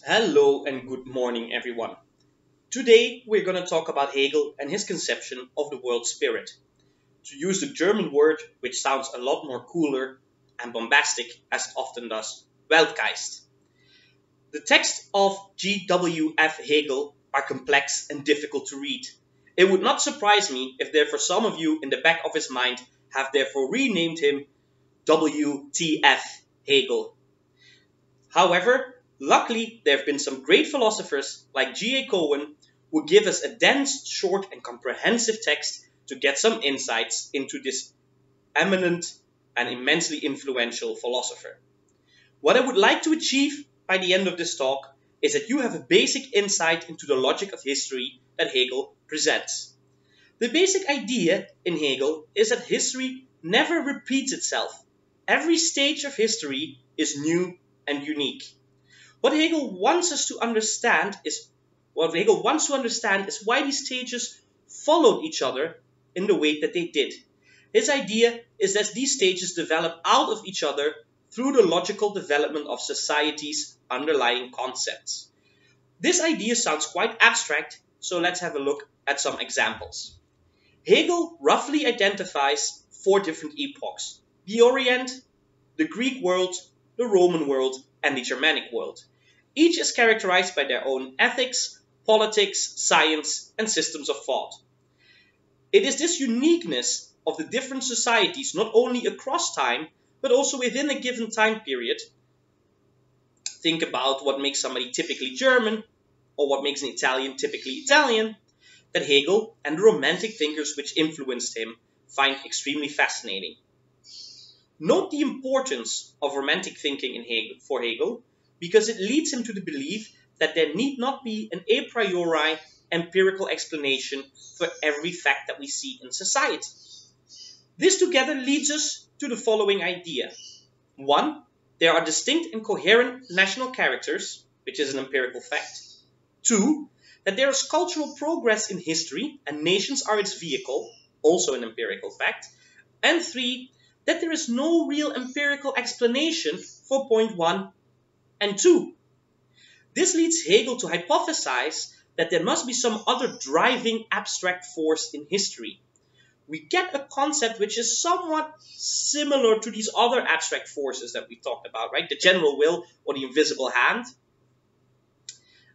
Hello and good morning, everyone. Today we're going to talk about Hegel and his conception of the world spirit. To use the German word, which sounds a lot more cooler and bombastic as it often does, Weltgeist. The texts of G.W.F. Hegel are complex and difficult to read. It would not surprise me if therefore some of you in the back of his mind have therefore renamed him W.T.F. Hegel. However, luckily there have been some great philosophers like G.A. Cohen who give us a dense, short and comprehensive text to get some insights into this eminent and immensely influential philosopher. What I would like to achieve by the end of this talk is that you have a basic insight into the logic of history that Hegel presents. The basic idea in Hegel is that history never repeats itself. Every stage of history is new and unique. What Hegel wants to understand is why these stages followed each other in the way that they did. His idea is that these stages develop out of each other through the logical development of society's underlying concepts. This idea sounds quite abstract, so let's have a look at some examples. Hegel roughly identifies four different epochs: the Orient, the Greek world, the Roman world, and the Germanic world. Each is characterized by their own ethics, politics, science, and systems of thought. It is this uniqueness of the different societies, not only across time, but also within a given time period. Think about what makes somebody typically German, or what makes an Italian typically Italian, that Hegel and the Romantic thinkers which influenced him find extremely fascinating. Note the importance of Romantic thinking for Hegel, because it leads him to the belief that there need not be an a priori empirical explanation for every fact that we see in society. This together leads us to the following idea. 1. There are distinct and coherent national characters, which is an empirical fact. 2. That there is cultural progress in history and nations are its vehicle, also an empirical fact. And 3. That there is no real empirical explanation for point 1 and 2. This leads Hegel to hypothesize that there must be some other driving abstract force in history. We get a concept which is somewhat similar to these other abstract forces that we talked about, right? The general will or the invisible hand.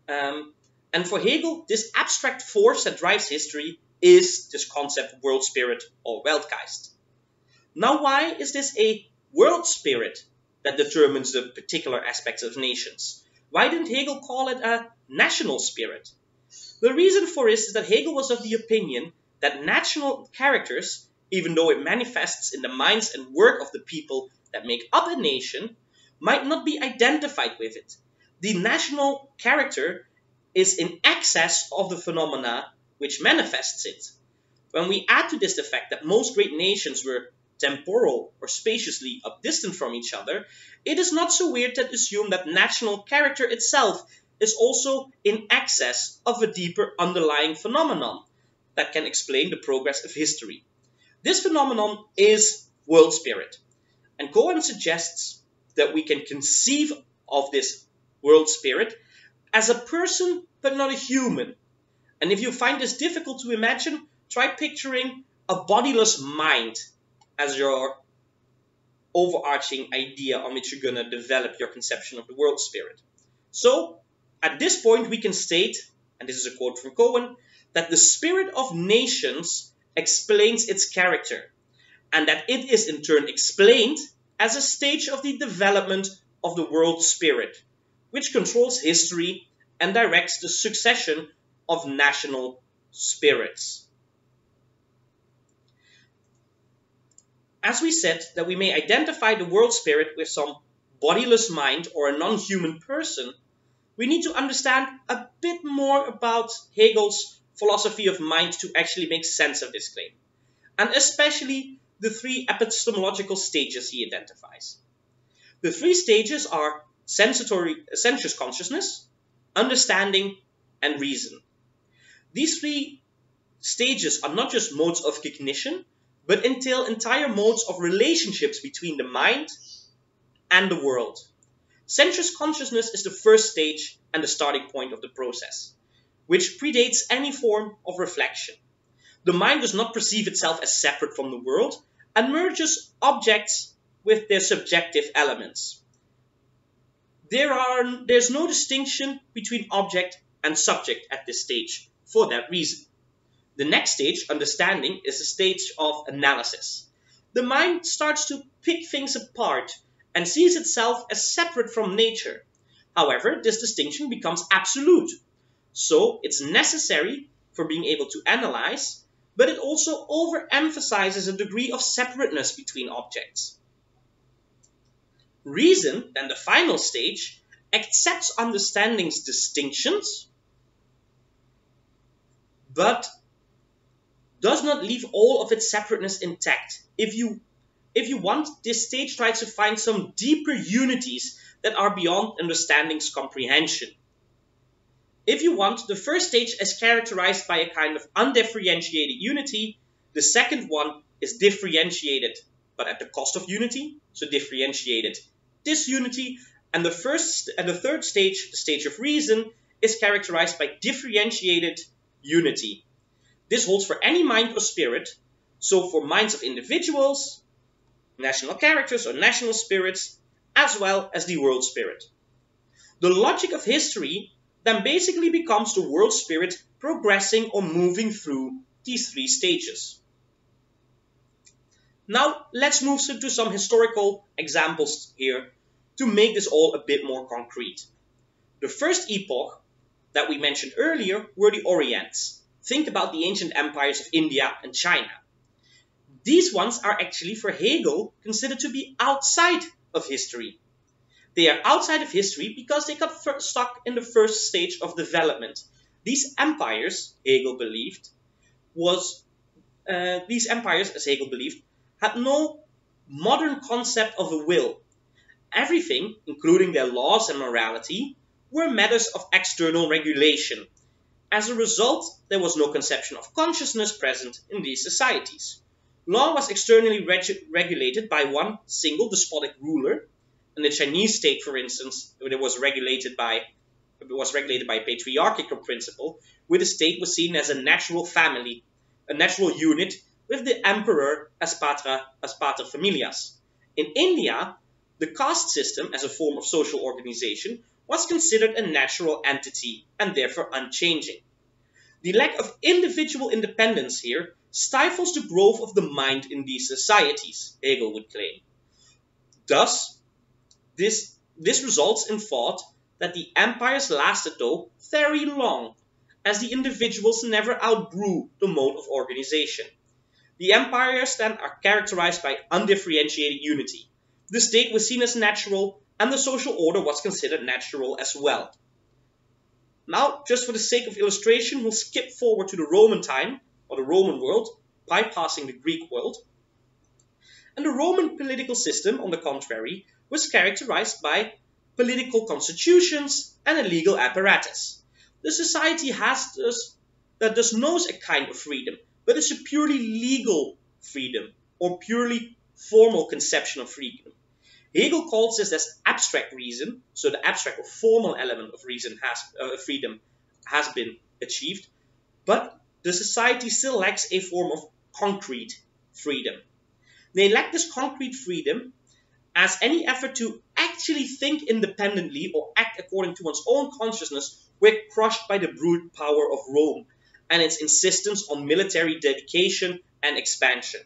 And for Hegel, this abstract force that drives history is this concept world spirit or Weltgeist. Now, why is this a world spirit that determines the particular aspects of nations? Why didn't Hegel call it a national spirit? The reason for this is that Hegel was of the opinion that national characters, even though it manifests in the minds and work of the people that make up a nation, might not be identified with it. The national character is in excess of the phenomena which manifests it. When we add to this the fact that most great nations were temporal or spaciously distant from each other, it is not so weird to assume that national character itself is also in excess of a deeper underlying phenomenon that can explain the progress of history. This phenomenon is world spirit, and Cohen suggests that we can conceive of this world spirit as a person but not a human. And if you find this difficult to imagine, try picturing a bodiless mind as your overarching idea on which you're going to develop your conception of the world spirit. So, at this point we can state, and this is a quote from Cohen, that the spirit of nations explains its character, and that it is in turn explained as a stage of the development of the world spirit, which controls history and directs the succession of national spirits. As we said, that we may identify the world spirit with some bodiless mind or a non-human person, we need to understand a bit more about Hegel's philosophy of mind to actually make sense of this claim, and especially the three epistemological stages he identifies. The three stages are sensuous consciousness, understanding, and reason. These three stages are not just modes of cognition, but entail entire modes of relationships between the mind and the world. Sensuous consciousness is the first stage and the starting point of the process, which predates any form of reflection. The mind does not perceive itself as separate from the world and merges objects with their subjective elements. There's no distinction between object and subject at this stage for that reason. The next stage, understanding, is the stage of analysis. The mind starts to pick things apart and sees itself as separate from nature. However, this distinction becomes absolute. So it's necessary for being able to analyze, but it also overemphasizes a degree of separateness between objects. Reason, then the final stage, accepts understanding's distinctions, but does not leave all of its separateness intact. If you want, this stage tries to find some deeper unities that are beyond understanding's comprehension. If you want, the first stage is characterized by a kind of undifferentiated unity. The second one is differentiated, but at the cost of unity, so differentiated disunity. And the third stage, the stage of reason, is characterized by differentiated unity. This holds for any mind or spirit, so for minds of individuals, national characters or national spirits, as well as the world spirit. The logic of history then basically becomes the world spirit progressing or moving through these three stages. Now let's move to some historical examples here to make this all a bit more concrete. The first epoch that we mentioned earlier were the Orients. Think about the ancient empires of India and China. These ones are actually, for Hegel, considered to be outside of history. They are outside of history because they got stuck in the first stage of development. These empires, Hegel believed, had no modern concept of a will. Everything, including their laws and morality, were matters of external regulation. As a result, there was no conception of consciousness present in these societies. Law was externally regulated by one single despotic ruler. In the Chinese state, for instance, it was regulated by a patriarchal principle, where the state was seen as a natural family, a natural unit, with the emperor as pater familias. In India, the caste system as a form of social organization was considered a natural entity and therefore unchanging. The lack of individual independence here stifles the growth of the mind in these societies, Hegel would claim. Thus, this results in thought that the empires lasted, though, very long, as the individuals never outgrew the mode of organization. The empires then are characterized by undifferentiated unity. The state was seen as natural, and the social order was considered natural as well. Now, just for the sake of illustration, we'll skip forward to the Roman time, or the Roman world, bypassing the Greek world. And the Roman political system, on the contrary, was characterized by political constitutions and a legal apparatus. The society thus knows a kind of freedom, but it's a purely legal freedom, or purely formal conception of freedom. Hegel calls this as abstract reason, so the abstract or formal element of reason freedom has been achieved, but the society still lacks a form of concrete freedom. They lack this concrete freedom as any effort to actually think independently or act according to one's own consciousness were crushed by the brute power of Rome and its insistence on military dedication and expansion.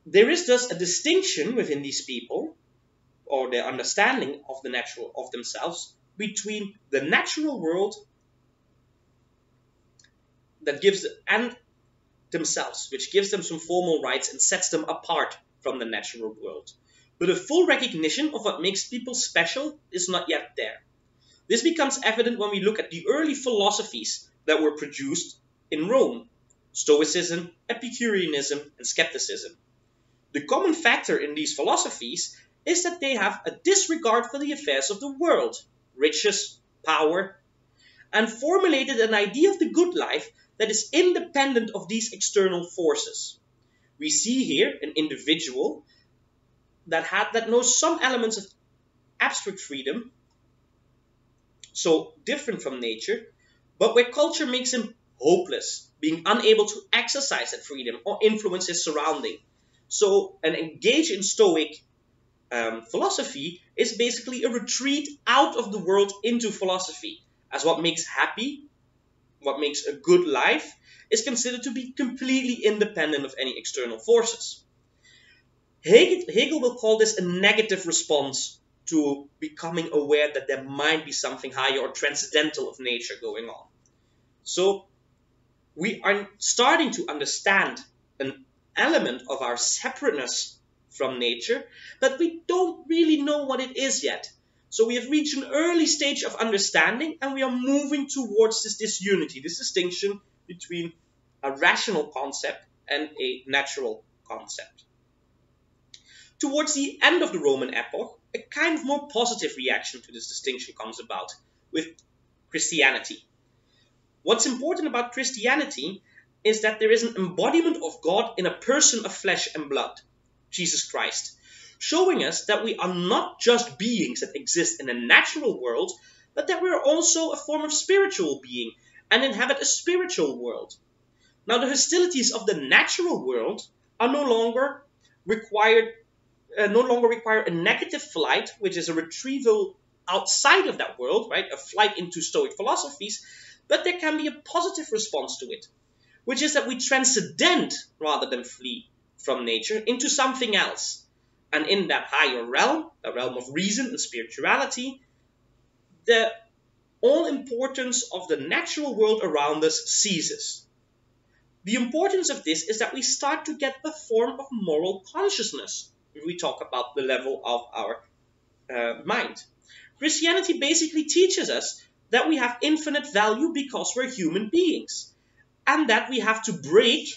There is thus a distinction within these people, or their understanding of the natural of themselves, between the natural world that gives and themselves, which gives them some formal rights and sets them apart from the natural world. But a full recognition of what makes people special is not yet there. This becomes evident when we look at the early philosophies that were produced in Rome: Stoicism, Epicureanism, and Skepticism. The common factor in these philosophies is that they have a disregard for the affairs of the world, riches, power, and formulated an idea of the good life that is independent of these external forces. We see here an individual that knows some elements of abstract freedom, so different from nature, but where culture makes him hopeless, being unable to exercise that freedom or influence his surrounding. So an engage in Stoic philosophy is basically a retreat out of the world into philosophy, as what makes happy, what makes a good life, is considered to be completely independent of any external forces. Hegel will call this a negative response to becoming aware that there might be something higher or transcendental of nature going on. So we are starting to understand an element of our separateness from nature, but we don't really know what it is yet. So we have reached an early stage of understanding, and we are moving towards this disunity, this distinction between a rational concept and a natural concept. Towards the end of the Roman epoch, a kind of more positive reaction to this distinction comes about with Christianity. What's important about Christianity is that there is an embodiment of God in a person of flesh and blood, Jesus Christ, showing us that we are not just beings that exist in a natural world, but that we are also a form of spiritual being and inhabit a spiritual world. Now, the hostilities of the natural world are no longer require a negative flight, which is a retrieval outside of that world, right? A flight into Stoic philosophies, but there can be a positive response to it, which is that we transcend rather than flee from nature into something else. And in that higher realm, the realm of reason and spirituality, the all importance of the natural world around us ceases. The importance of this is that we start to get a form of moral consciousness if we talk about the level of our mind. Christianity basically teaches us that we have infinite value because we're human beings, and that we have to break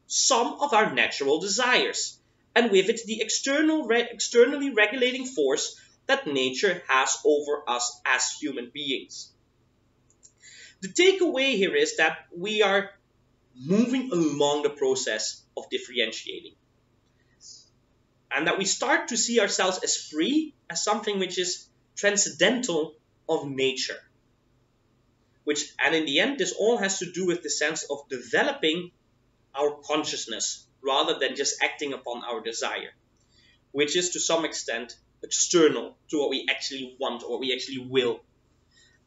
some of our natural desires, and with it the externally regulating force that nature has over us as human beings. The takeaway here is that we are moving along the process of differentiating, and that we start to see ourselves as free, as something which is transcendental of nature. And in the end, this all has to do with the sense of developing our consciousness rather than just acting upon our desire, which is to some extent external to what we actually want or what we actually will.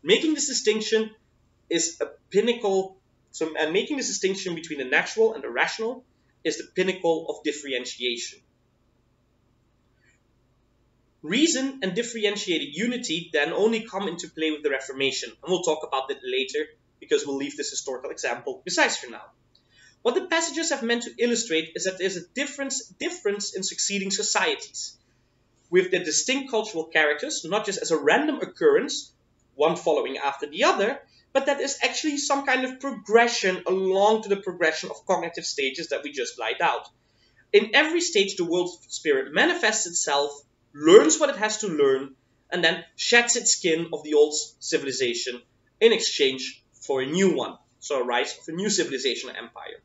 Making this distinction is a pinnacle, and making this distinction between the natural and the rational is the pinnacle of differentiation. Reason and differentiated unity then only come into play with the Reformation, and we'll talk about that later because we'll leave this historical example beside for now. What the passages have meant to illustrate is that there's a difference in succeeding societies, with their distinct cultural characters, not just as a random occurrence, one following after the other, but that is actually some kind of progression along to the progression of cognitive stages that we just laid out. In every stage, the world spirit manifests itself, learns what it has to learn, and then sheds its skin of the old civilization in exchange for a new one, so a rise of a new civilization or empire.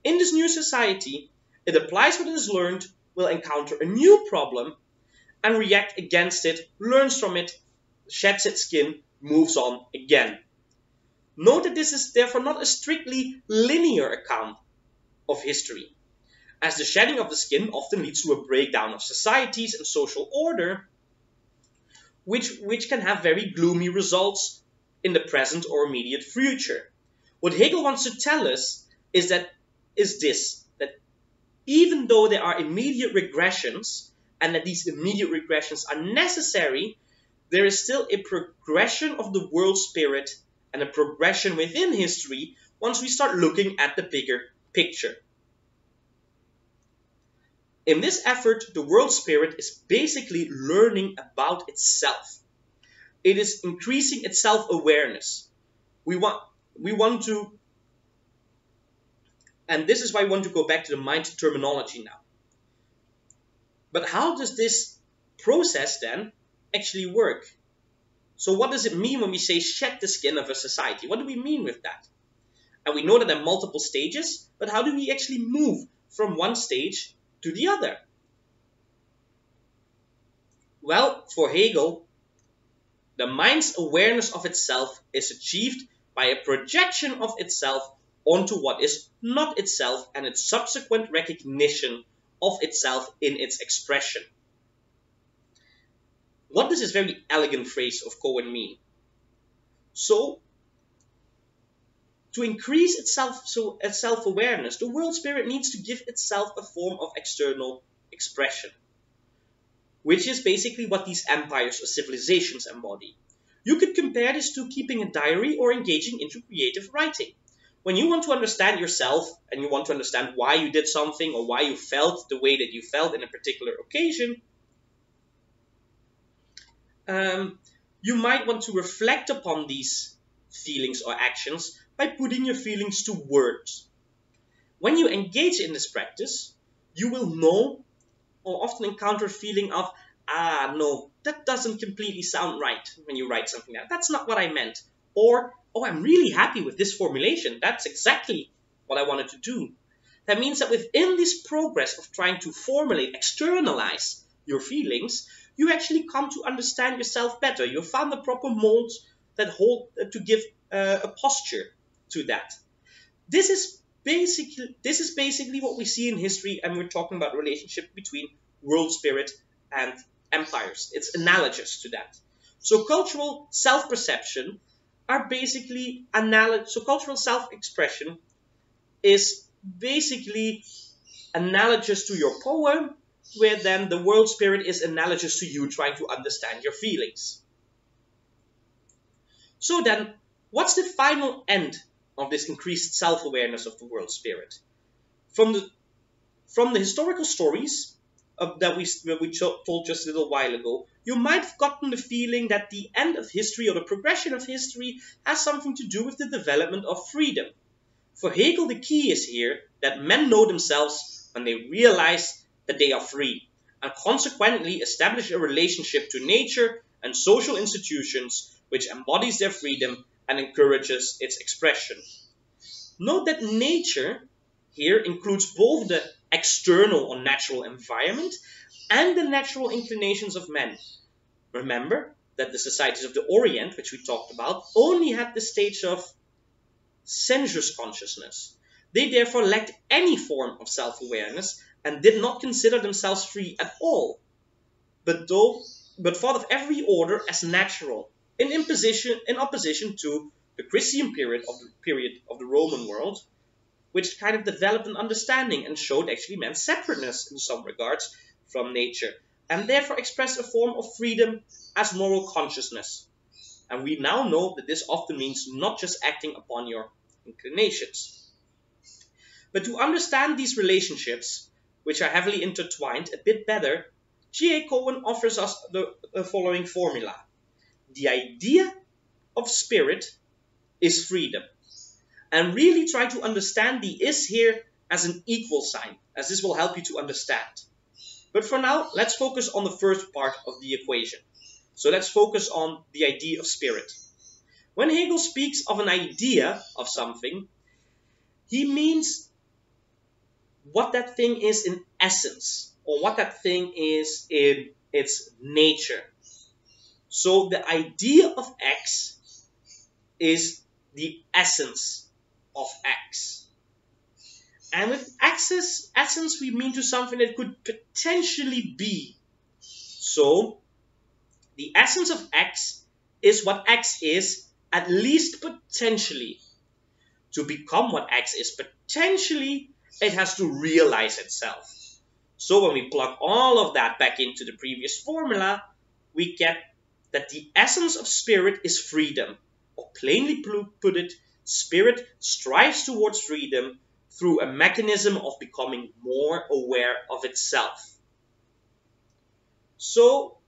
In this new society, it applies what it has learned, will encounter a new problem, and react against it, learns from it, sheds its skin, moves on again. Note that this is therefore not a strictly linear account of history, as the shedding of the skin often leads to a breakdown of societies and social order, which can have very gloomy results in the present or immediate future. What Hegel wants to tell us is that even though there are immediate regressions, and that these immediate regressions are necessary, there is still a progression of the world spirit and a progression within history once we start looking at the bigger picture. In this effort, the world spirit is basically learning about itself. It is increasing its self-awareness. We want to, and this is why we want to go back to the mind terminology now. But how does this process then actually work? So what does it mean when we say shed the skin of a society? What do we mean with that? And we know that there are multiple stages, but how do we actually move from one stage to the other? Well, for Hegel, the mind's awareness of itself is achieved by a projection of itself onto what is not itself and its subsequent recognition of itself in its expression. What does this very elegant phrase of Cohen mean? So, to increase its self-awareness, the world spirit needs to give itself a form of external expression, which is basically what these empires or civilizations embody. You could compare this to keeping a diary or engaging into creative writing. When you want to understand yourself and you want to understand why you did something or why you felt the way that you felt in a particular occasion, you might want to reflect upon these feelings or actions by putting your feelings to words. When you engage in this practice, you will know or often encounter a feeling of, no, that doesn't completely sound right when you write something down. That's not what I meant. Or, oh, I'm really happy with this formulation. That's exactly what I wanted to do. That means that within this progress of trying to formulate, externalize your feelings, you actually come to understand yourself better. You've found the proper molds that hold to give a posture to that. This is basically what we see in history, and we're talking about the relationship between world spirit and empires. It's analogous to that. So cultural self-perception are basically analogous. So cultural self-expression is basically analogous to your poem, where then the world spirit is analogous to you trying to understand your feelings. So then, what's the final end of this increased self-awareness of the world spirit? From the historical stories that we told just a little while ago, you might have gotten the feeling that the end of history or the progression of history has something to do with the development of freedom. For Hegel, the key is here that men know themselves when they realize that they are free, and consequently establish a relationship to nature and social institutions which embodies their freedom and encourages its expression. Note that nature here includes both the external or natural environment and the natural inclinations of men. Remember that the societies of the Orient, which we talked about, only had the stage of sensuous consciousness. They therefore lacked any form of self-awareness and did not consider themselves free at all, but thought of every order as natural, in opposition to the Christian period of the Roman world, which kind of developed an understanding and showed actually man's separateness in some regards from nature, and therefore expressed a form of freedom as moral consciousness. And we now know that this often means not just acting upon your inclinations. But to understand these relationships, which are heavily intertwined, a bit better, G.A. Cohen offers us the following formula. The idea of spirit is freedom. And really try to understand the is here as an equal sign, as this will help you to understand. But for now, let's focus on the first part of the equation. So let's focus on the idea of spirit. When Hegel speaks of an idea of something, he means what that thing is in essence, or what that thing is in its nature. So the idea of X is the essence of X. And with essence, we mean to something that could potentially be. So the essence of X is what X is, at least potentially. To become what X is potentially, it has to realize itself. So when we plug all of that back into the previous formula, we get that the essence of spirit is freedom. Or plainly put it, spirit strives towards freedom through a mechanism of becoming more aware of itself. So,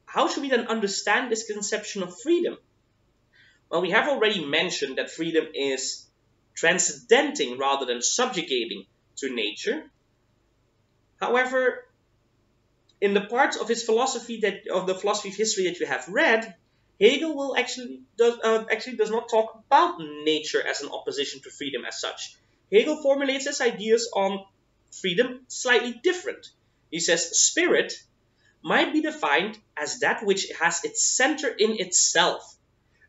how should we then understand this conception of freedom? Well, we have already mentioned that freedom is transcendenting rather than subjugating to nature. However, in the parts of his philosophy of the philosophy of history that you have read, Hegel will does not talk about nature as an opposition to freedom as such. Hegel formulates his ideas on freedom slightly different. He says spirit might be defined as that which has its center in itself.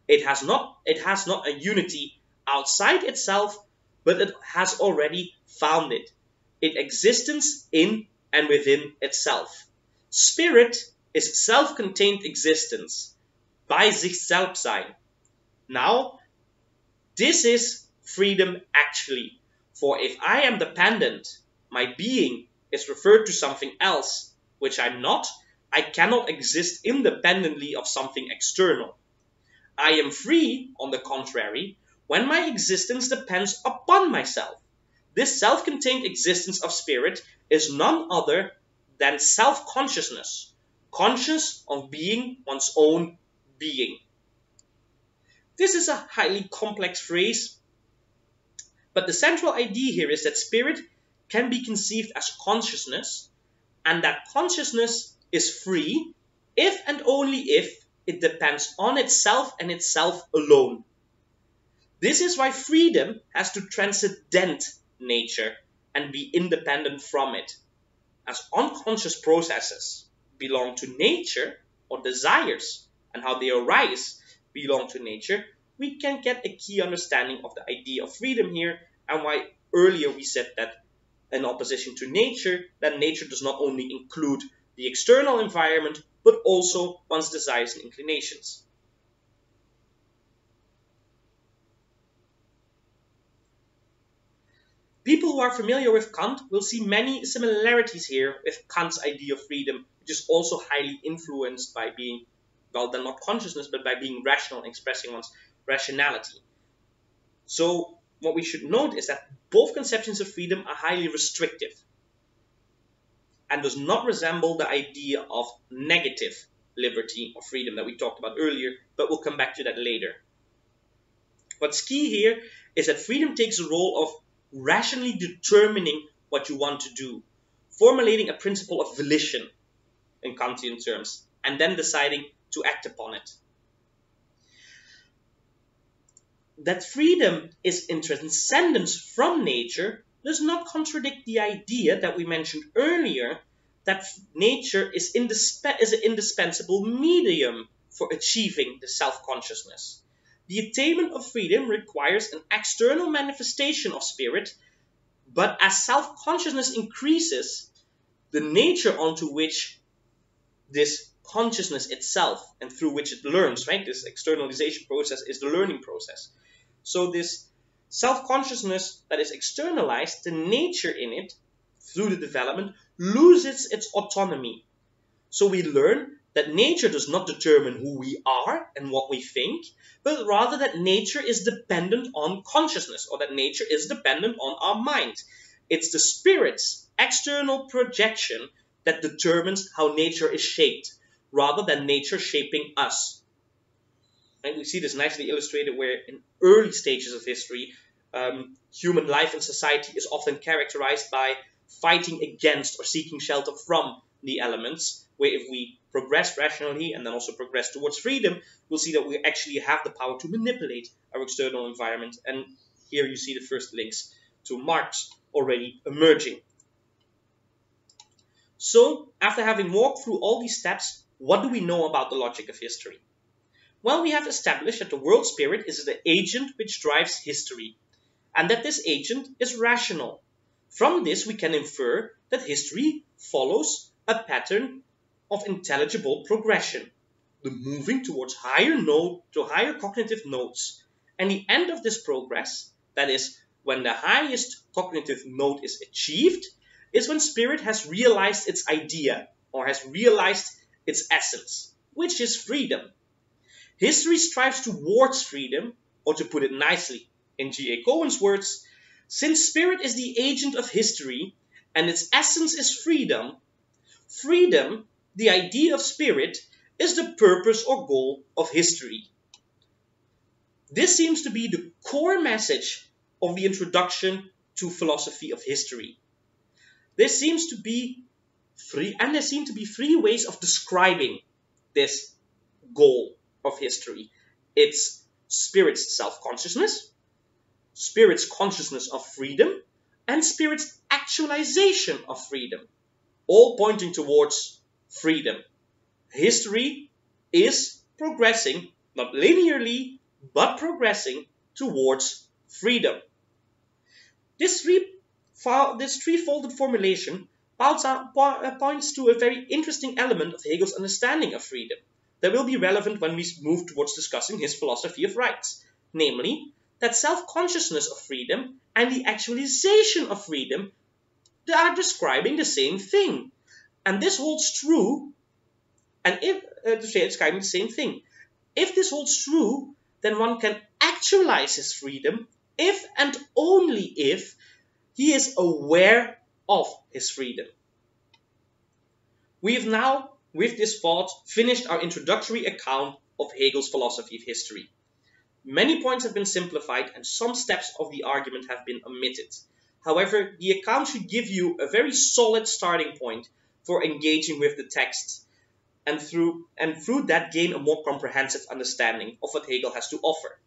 It has not a unity outside itself, but it has already found it. Its existence in and within itself. Spirit is self-contained existence, bei sich selbst sein. Now, this is freedom actually. For if I am dependent, my being is referred to something else, which I'm not, I cannot exist independently of something external. I am free, on the contrary, when my existence depends upon myself. This self-contained existence of spirit is none other than self-consciousness, conscious of being one's own being. This is a highly complex phrase, but the central idea here is that spirit can be conceived as consciousness, and that consciousness is free if and only if it depends on itself and itself alone. This is why freedom has to transcend nature and be independent from it. As unconscious processes belong to nature, or desires and how they arise belong to nature, we can get a key understanding of the idea of freedom here, and why earlier we said that in opposition to nature, that nature does not only include the external environment, but also one's desires and inclinations. People who are familiar with Kant will see many similarities here with Kant's idea of freedom, which is also highly influenced by being, well, then not consciousness, but by being rational and expressing one's rationality. So what we should note is that both conceptions of freedom are highly restrictive and does not resemble the idea of negative liberty or freedom that we talked about earlier, but we'll come back to that later. What's key here is that freedom takes the role of rationally determining what you want to do, formulating a principle of volition in Kantian terms, and then deciding to act upon it. That freedom is in transcendence from nature does not contradict the idea that we mentioned earlier that nature is an indispensable medium for achieving the self-consciousness. The attainment of freedom requires an external manifestation of spirit, but as self-consciousness increases, the nature onto which this consciousness itself and through which it learns, right? This externalization process is the learning process. So this self-consciousness that is externalized, the nature in it, through the development, loses its autonomy. So we learn that nature does not determine who we are and what we think, but rather that nature is dependent on consciousness, or that nature is dependent on our mind. It's the spirit's external projection that determines how nature is shaped, rather than nature shaping us. And we see this nicely illustrated where in early stages of history, human life and society is often characterized by fighting against or seeking shelter from the elements, where if we progress rationally and then also progress towards freedom, we'll see that we actually have the power to manipulate our external environment. And here you see the first links to Marx already emerging. So, after having walked through all these steps, what do we know about the logic of history? Well, we have established that the world spirit is the agent which drives history, and that this agent is rational. From this, we can infer that history follows a pattern of intelligible progression, the moving towards higher cognitive nodes. And the end of this progress, that is, when the highest cognitive node is achieved, is when spirit has realized its idea, or has realized its essence, which is freedom. History strives towards freedom, or to put it nicely, in G.A. Cohen's words, since spirit is the agent of history, and its essence is freedom, freedom, the idea of spirit, is the purpose or goal of history. This seems to be the core message of the introduction to philosophy of history. There seem to be three ways of describing this goal of history. It's spirit's self-consciousness, spirit's consciousness of freedom, and spirit's actualization of freedom, all pointing towards freedom. History is progressing, not linearly, but progressing towards freedom. This threefolded formulation points to a very interesting element of Hegel's understanding of freedom that will be relevant when we move towards discussing his philosophy of rights, namely that self-consciousness of freedom and the actualization of freedom are describing the same thing. And this holds true, and if describing the same thing. If this holds true, then one can actualize his freedom if and only if he is aware of his freedom. We have now, with this thought, finished our introductory account of Hegel's philosophy of history. Many points have been simplified and some steps of the argument have been omitted. However, the account should give you a very solid starting point for engaging with the text, and through that gain a more comprehensive understanding of what Hegel has to offer.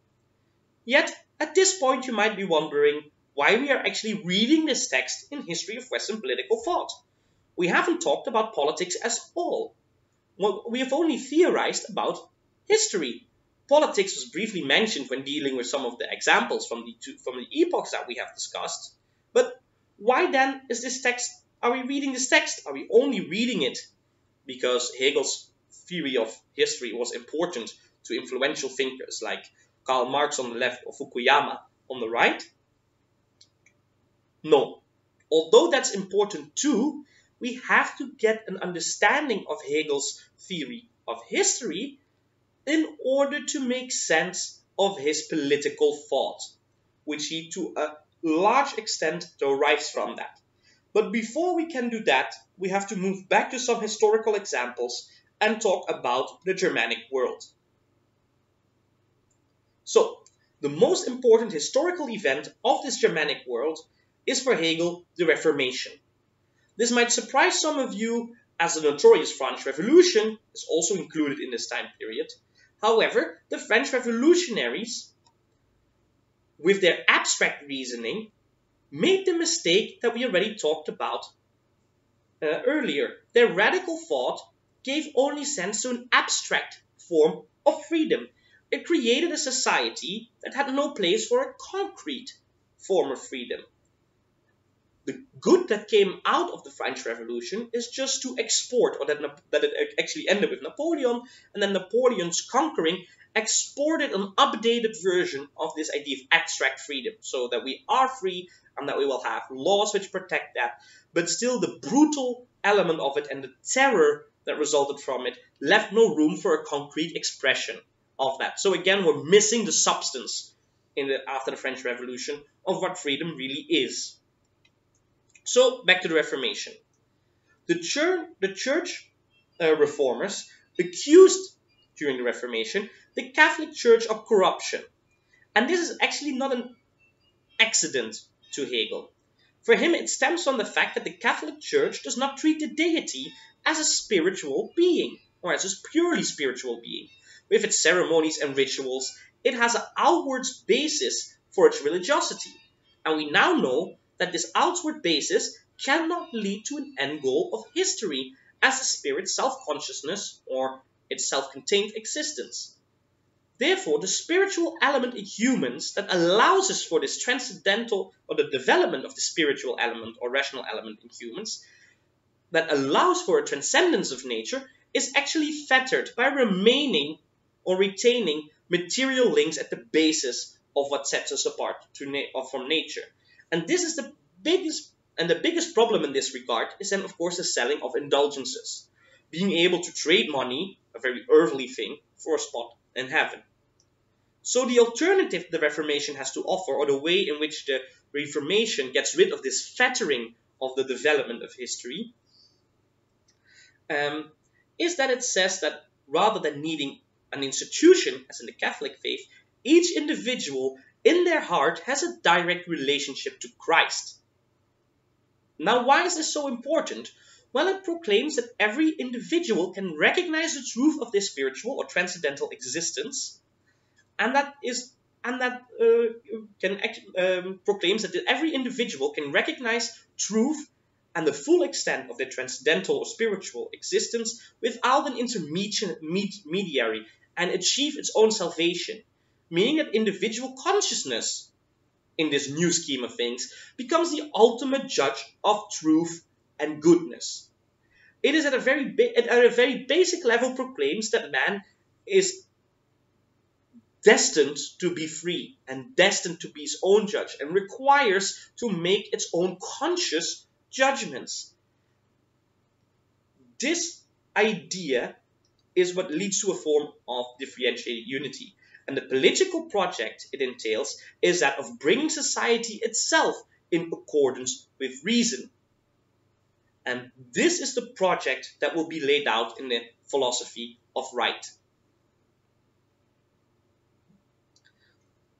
Yet, at this point you might be wondering why we are actually reading this text in History of Western Political Thought. We haven't talked about politics at all. Well, we have only theorized about history. Politics was briefly mentioned when dealing with some of the examples from the epochs that we have discussed. But why then are we reading this text? Are we only reading it because Hegel's theory of history was important to influential thinkers like Karl Marx on the left or Fukuyama on the right? No. Although that's important too, we have to get an understanding of Hegel's theory of history in order to make sense of his political thought, which he to a large extent derives from that. But before we can do that, we have to move back to some historical examples and talk about the Germanic world. So, the most important historical event of this Germanic world is for Hegel the Reformation. This might surprise some of you, as the notorious French Revolution is also included in this time period. However, the French revolutionaries, with their abstract reasoning, made the mistake that we already talked about earlier. Their radical thought gave only sense to an abstract form of freedom. It created a society that had no place for a concrete form of freedom. The good that came out of the French Revolution is just to export, or that it actually ended with Napoleon, and then Napoleon's conquering exported an updated version of this idea of abstract freedom, so that we are free and that we will have laws which protect that, but still the brutal element of it and the terror that resulted from it left no room for a concrete expression of that. So again, we're missing the substance after the French Revolution of what freedom really is. So back to the Reformation. The church reformers accused during the Reformation the Catholic Church of corruption. And this is actually not an accident to Hegel. For him, it stems from the fact that the Catholic Church does not treat the deity as a spiritual being, or as a purely spiritual being. With its ceremonies and rituals, it has an outward basis for its religiosity. And we now know that this outward basis cannot lead to an end goal of history as the spirit's self-consciousness or its self-contained existence. Therefore, the spiritual element in humans that allows us for this transcendental, or the development of the spiritual element or rational element in humans, that allows for a transcendence of nature, is actually fettered by remaining or retaining material links at the basis of what sets us apart from nature. And this is the biggest problem in this regard is then, of course, the selling of indulgences. Being able to trade money, a very earthly thing, for a spot in heaven. So the alternative the Reformation has to offer, or the way in which the Reformation gets rid of this fettering of the development of history, is that it says that rather than needing an institution, as in the Catholic faith, each individual in their heart has a direct relationship to Christ. Now, why is this so important? Well, it proclaims that every individual can recognize the truth of their spiritual or transcendental existence, and proclaims that every individual can recognize truth and the full extent of their transcendental or spiritual existence without an intermediary and achieve its own salvation, meaning that individual consciousness in this new scheme of things becomes the ultimate judge of truth and goodness. It is at a very basic level proclaims that man is destined to be free and destined to be his own judge and requires to make its own conscious judgments. This idea is what leads to a form of differentiated unity. And the political project it entails is that of bringing society itself in accordance with reason. And this is the project that will be laid out in the philosophy of right.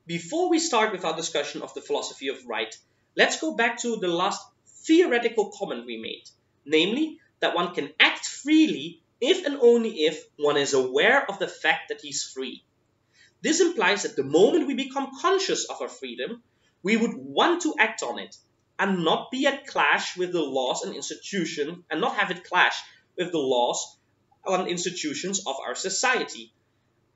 Before we start with our discussion of the philosophy of right, let's go back to the last theoretical comment we made, namely that one can act freely if and only if one is aware of the fact that he's free. This implies that the moment we become conscious of our freedom, we would want to act on it and not be at clash with the laws and institutions, and not have it clash with the laws and institutions of our society.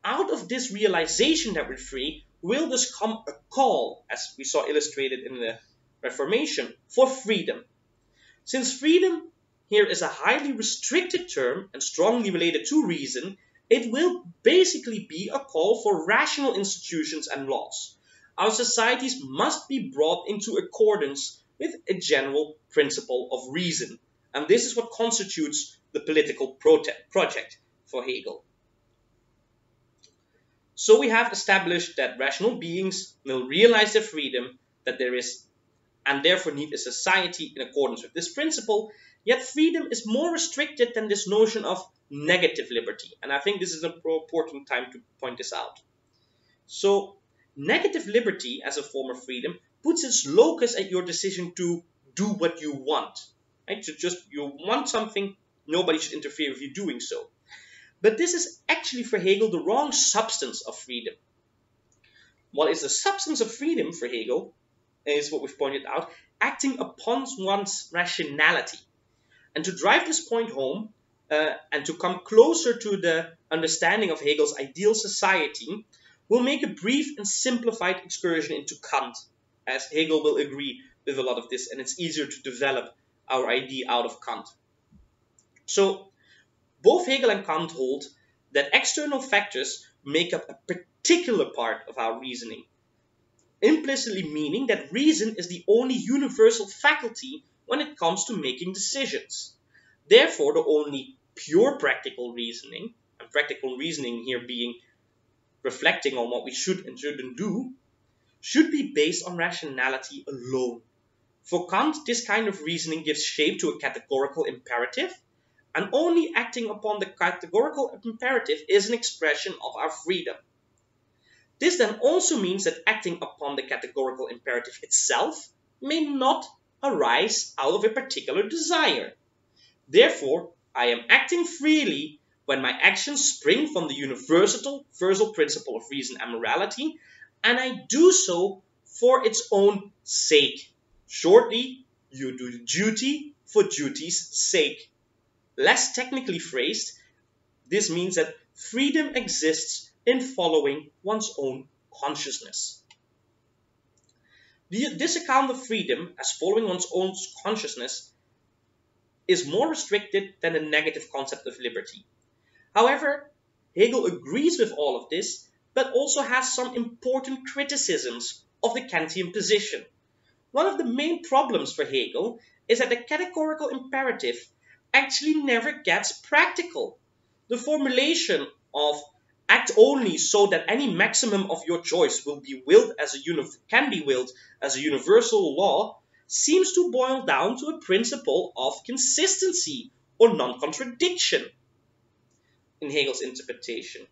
Out of this realization that we're free will thus come a call, as we saw illustrated in the Reformation, for freedom. Since freedom here is a highly restricted term and strongly related to reason, it will basically be a call for rational institutions and laws. Our societies must be brought into accordance with a general principle of reason. And this is what constitutes the political project for Hegel. So we have established that rational beings will realize their freedom, that there is, and therefore need a society in accordance with this principle. Yet freedom is more restricted than this notion of negative liberty. And I think this is an important time to point this out. So negative liberty as a form of freedom puts its locus at your decision to do what you want. Right? So just you want something, nobody should interfere with you doing so. But this is actually for Hegel the wrong substance of freedom. What is the substance of freedom for Hegel is what we've pointed out, acting upon one's rationality. And to drive this point home and to come closer to the understanding of Hegel's ideal society, we'll make a brief and simplified excursion into Kant, as Hegel will agree with a lot of this, and it's easier to develop our idea out of Kant. So both Hegel and Kant hold that external factors make up a particular part of our reasoning, implicitly meaning that reason is the only universal faculty when it comes to making decisions. Therefore, the only pure practical reasoning, and practical reasoning here being reflecting on what we should and shouldn't do, should be based on rationality alone. For Kant, this kind of reasoning gives shape to a categorical imperative, and only acting upon the categorical imperative is an expression of our freedom. This then also means that acting upon the categorical imperative itself may not arise out of a particular desire. Therefore, I am acting freely when my actions spring from the universal principle of reason and morality, and I do so for its own sake. Shortly, you do duty for duty's sake. Less technically phrased, this means that freedom exists in following one's own consciousness. This account of freedom as following one's own consciousness is more restricted than the negative concept of liberty. However, Hegel agrees with all of this, but also has some important criticisms of the Kantian position. One of the main problems for Hegel is that the categorical imperative actually never gets practical. The formulation of act only so that any maximum of your choice will be willed can be willed as a universal law seems to boil down to a principle of consistency or non-contradiction in Hegel's interpretation.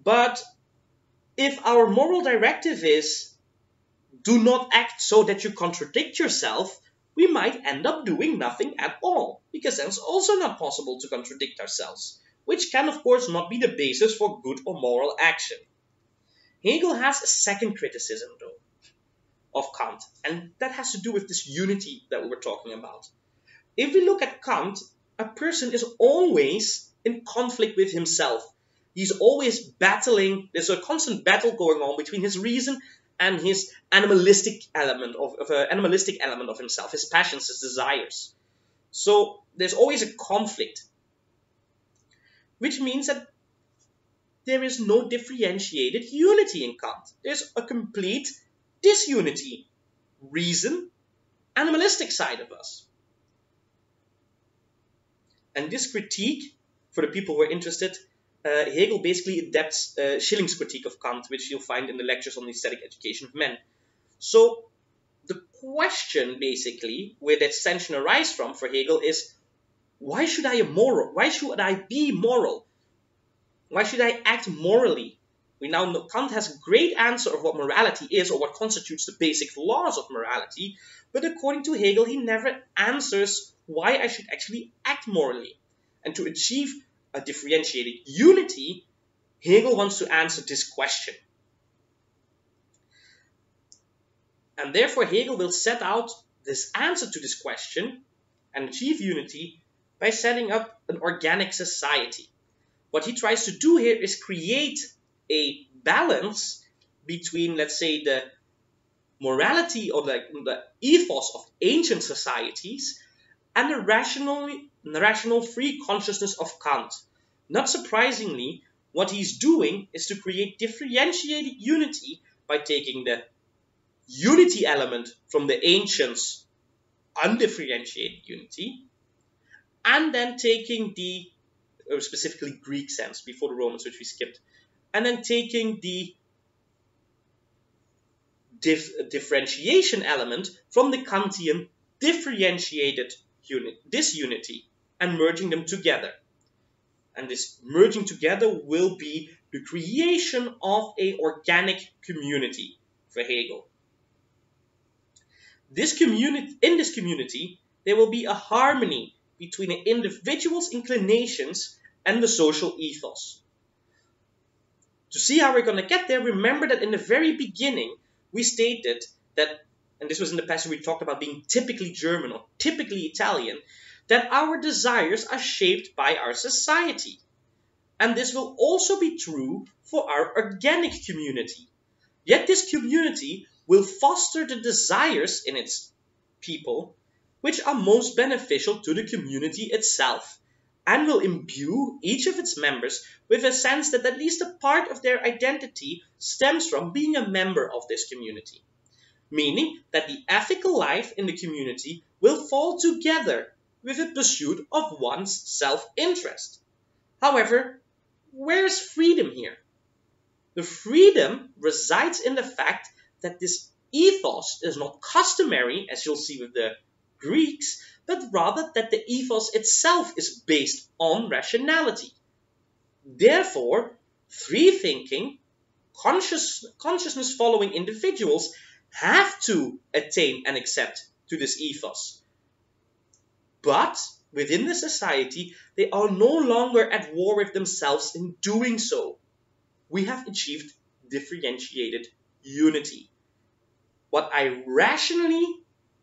But if our moral directive is do not act so that you contradict yourself, we might end up doing nothing at all, because then it's also not possible to contradict ourselves, which can of course not be the basis for good or moral action. Hegel has a second criticism though. of Kant. And that has to do with this unity that we were talking about. If we look at Kant, a person is always in conflict with himself. He's always battling. There's a constant battle going on between his reason and his animalistic element of himself, his passions, his desires. So there's always a conflict, which means that there is no differentiated unity in Kant. There's a complete disunity. Reason, animalistic side of us. And this critique, for the people who are interested, Hegel basically adapts Schilling's critique of Kant, which you'll find in the lectures on the aesthetic education of men. So the question, basically, where that tension arises from for Hegel is, why should I be moral? Why should I act morally? We now know Kant has a great answer of what morality is, or what constitutes the basic laws of morality, but according to Hegel, he never answers why I should actually act morally. And to achieve a differentiated unity, Hegel wants to answer this question. And therefore, Hegel will set out this answer to this question and achieve unity by setting up an organic society. What he tries to do here is create a balance between, let's say, the morality or the ethos of ancient societies and the rational free consciousness of Kant. Not surprisingly, what he's doing is to create differentiated unity by taking the unity element from the ancients' undifferentiated unity, and then taking the, specifically Greek sense, before the Romans, which we skipped, and then taking the differentiation element from the Kantian differentiated disunity and merging them together. And this merging together will be the creation of an organic community for Hegel. In this community, there will be a harmony between an individual's inclinations and the social ethos. To see how we're going to get there, remember that in the very beginning, we stated that, and this was in the passage we talked about being typically German or typically Italian, that our desires are shaped by our society. And this will also be true for our organic community. Yet this community will foster the desires in its people which are most beneficial to the community itself, and will imbue each of its members with a sense that at least a part of their identity stems from being a member of this community. Meaning that the ethical life in the community will fall together with a pursuit of one's self-interest. However, where is freedom here? The freedom resides in the fact that this ethos is not customary, as you'll see with the Greeks, but rather that the ethos itself is based on rationality. Therefore, free-thinking, consciousness-following individuals have to attain and accept to this ethos. But within the society, they are no longer at war with themselves in doing so. We have achieved differentiated unity. What I rationally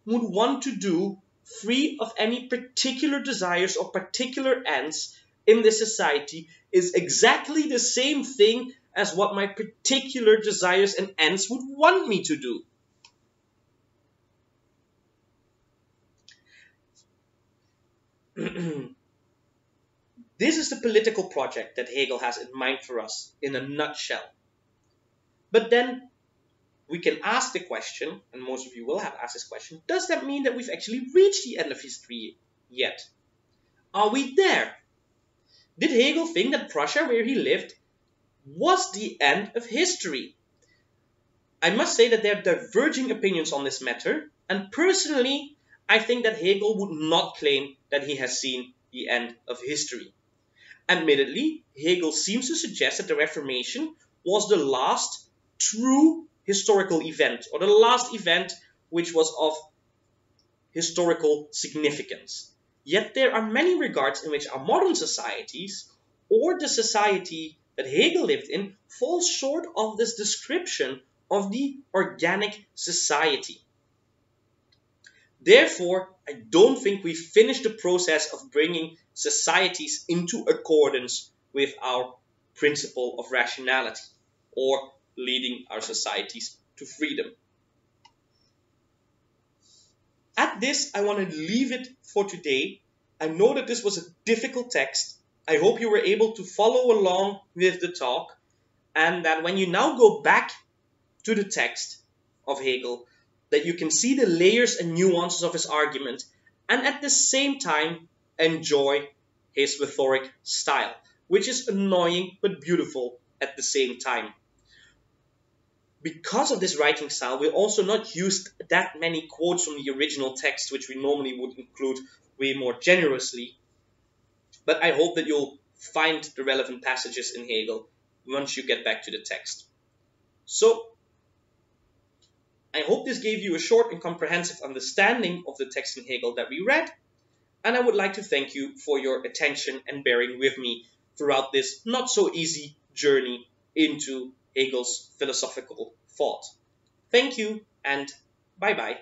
would want to do, free of any particular desires or particular ends in this society, is exactly the same thing as what my particular desires and ends would want me to do. This is the political project that Hegel has in mind for us in a nutshell. But then we can ask the question, and most of you will have asked this question, does that mean that we've actually reached the end of history yet? Are we there? Did Hegel think that Prussia, where he lived, was the end of history? I must say that there are diverging opinions on this matter, and personally, I think that Hegel would not claim that he has seen the end of history. Admittedly, Hegel seems to suggest that the Reformation was the last true historical event, or the last event which was of historical significance. Yet there are many regards in which our modern societies, or the society that Hegel lived in, fall short of this description of the organic society. Therefore, I don't think we finished the process of bringing societies into accordance with our principle of rationality, or leading our societies to freedom. At this, I want to leave it for today. I know that this was a difficult text. I hope you were able to follow along with the talk, and that when you now go back to the text of Hegel, that you can see the layers and nuances of his argument, and at the same time enjoy his rhetoric style, which is annoying but beautiful at the same time. Because of this writing style, we also not used that many quotes from the original text, which we normally would include way more generously. But I hope that you'll find the relevant passages in Hegel once you get back to the text. So, I hope this gave you a short and comprehensive understanding of the text in Hegel that we read, and I would like to thank you for your attention and bearing with me throughout this not so easy journey into Hegel's philosophical thought. Thank you, and bye-bye.